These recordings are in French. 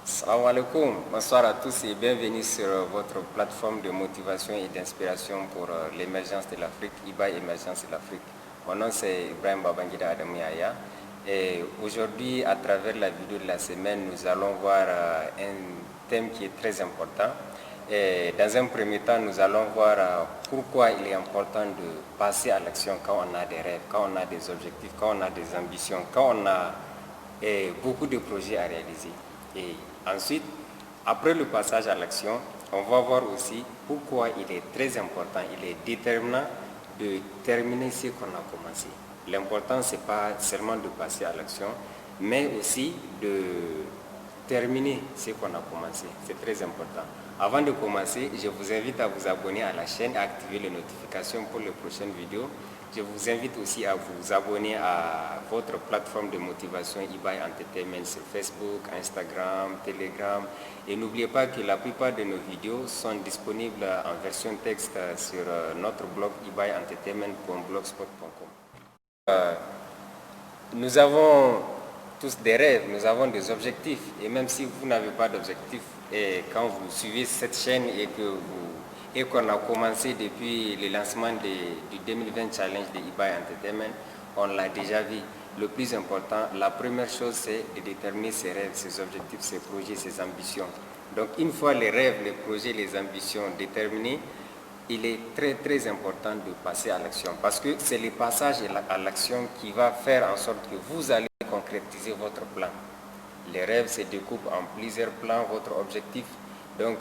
Salam alaikum, bonsoir à tous et bienvenue sur votre plateforme de motivation et d'inspiration pour l'émergence de l'Afrique, IBAI Émergence de l'Afrique. Mon nom c'est Ibrahim Babangida Adamouaya et aujourd'hui à travers la vidéo de la semaine nous allons voir un thème qui est très important. Et dans un premier temps nous allons voir pourquoi il est important de passer à l'action quand on a des rêves, quand on a des objectifs, quand on a des ambitions, quand on a beaucoup de projets à réaliser. Et ensuite, après le passage à l'action, on va voir aussi pourquoi il est très important, il est déterminant de terminer ce qu'on a commencé. L'important, ce n'est pas seulement de passer à l'action, mais aussi de terminer ce qu'on a commencé. C'est très important. Avant de commencer, je vous invite à vous abonner à la chaîne et à activer les notifications pour les prochaines vidéos. Je vous invite aussi à vous abonner à votre plateforme de motivation IBAI Entertainment sur Facebook, Instagram, Telegram. Et n'oubliez pas que la plupart de nos vidéos sont disponibles en version texte sur notre blog ibaientertainment.blogspot.com. Nous avons tous des rêves, nous avons des objectifs. Et même si vous n'avez pas d'objectif, et quand vous suivez cette chaîne et qu'on a commencé depuis le lancement du 2020 Challenge de IBAI Entertainment, on l'a déjà vu. Le plus important, la première chose, c'est de déterminer ses rêves, ses objectifs, ses projets, ses ambitions. Donc une fois les rêves, les projets, les ambitions déterminés, il est très important de passer à l'action. Parce que c'est le passage à l'action qui va faire en sorte que vous allez concrétiser votre plan. Les rêves se découpent en plusieurs plans, votre objectif. Donc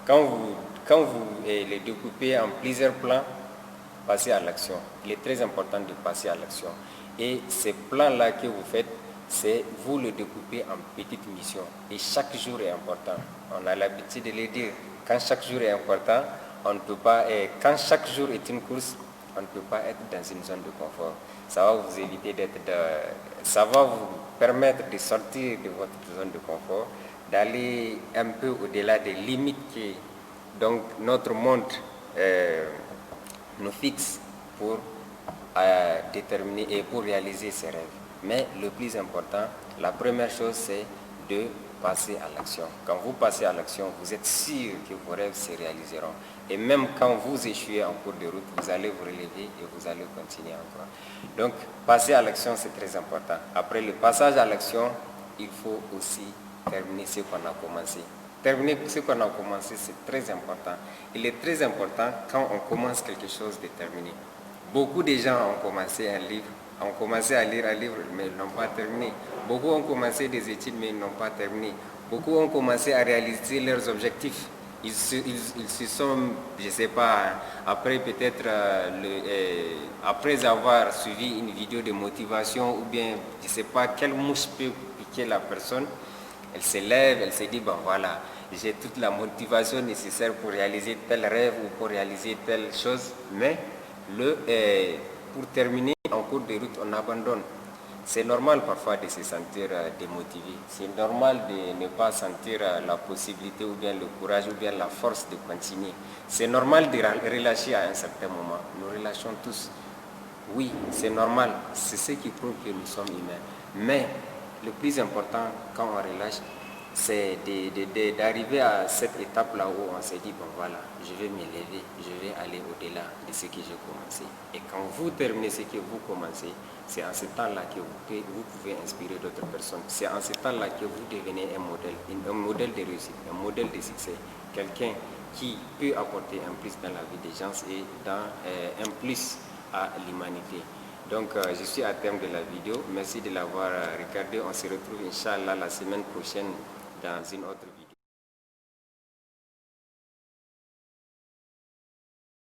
quand vous les découpez en plusieurs plans, passez à l'action. Il est très important de passer à l'action. Et ces plans-là que vous faites, c'est vous le découpez en petites missions. Et chaque jour est important. On a l'habitude de le dire. Quand chaque jour est important, on ne peut pas, quand chaque jour est une course, on ne peut pas être dans une zone de confort. Ça va vous éviter ça va vous permettre de sortir de votre zone de confort, d'aller un peu au-delà des limites que donc, notre monde nous fixe pour déterminer et pour réaliser ses rêves. Mais le plus important, la première chose, c'est de passer à l'action. Quand vous passez à l'action, vous êtes sûr que vos rêves se réaliseront. Et même quand vous échouez en cours de route, vous allez vous relever et vous allez continuer encore. Donc, passer à l'action, c'est très important. Après le passage à l'action, il faut aussi terminer ce qu'on a commencé. Terminer ce qu'on a commencé, c'est très important. Il est très important quand on commence quelque chose de terminé. Beaucoup de gens ont commencé un livre, ont commencé à lire un livre, mais ils n'ont pas terminé. Beaucoup ont commencé des études, mais ils n'ont pas terminé. Beaucoup ont commencé à réaliser leurs objectifs. Ils se sont, je ne sais pas, après peut-être, après avoir suivi une vidéo de motivation ou bien, je ne sais pas, quelle mouche peut piquer la personne, elle se lève, elle se dit, bon voilà, j'ai toute la motivation nécessaire pour réaliser tel rêve ou pour réaliser telle chose, mais pour terminer, en cours de route, on abandonne. C'est normal parfois de se sentir démotivé. C'est normal de ne pas sentir la possibilité ou bien le courage ou bien la force de continuer. C'est normal de relâcher à un certain moment. Nous relâchons tous. Oui, c'est normal. C'est ce qui prouve que nous sommes humains. Mais le plus important quand on relâche, c'est d'arriver à cette étape-là où on s'est dit, bon voilà, je vais m'élever, je vais aller au-delà de ce que j'ai commencé. Et quand vous terminez ce que vous commencez, c'est en ce temps-là que vous pouvez inspirer d'autres personnes. C'est en ce temps-là que vous devenez un modèle de réussite, un modèle de succès, quelqu'un qui peut apporter un plus dans la vie des gens et un plus à l'humanité. Donc je suis à terme de la vidéo. Merci de l'avoir regardé. On se retrouve Inch'Allah la semaine prochaine dans une autre vidéo.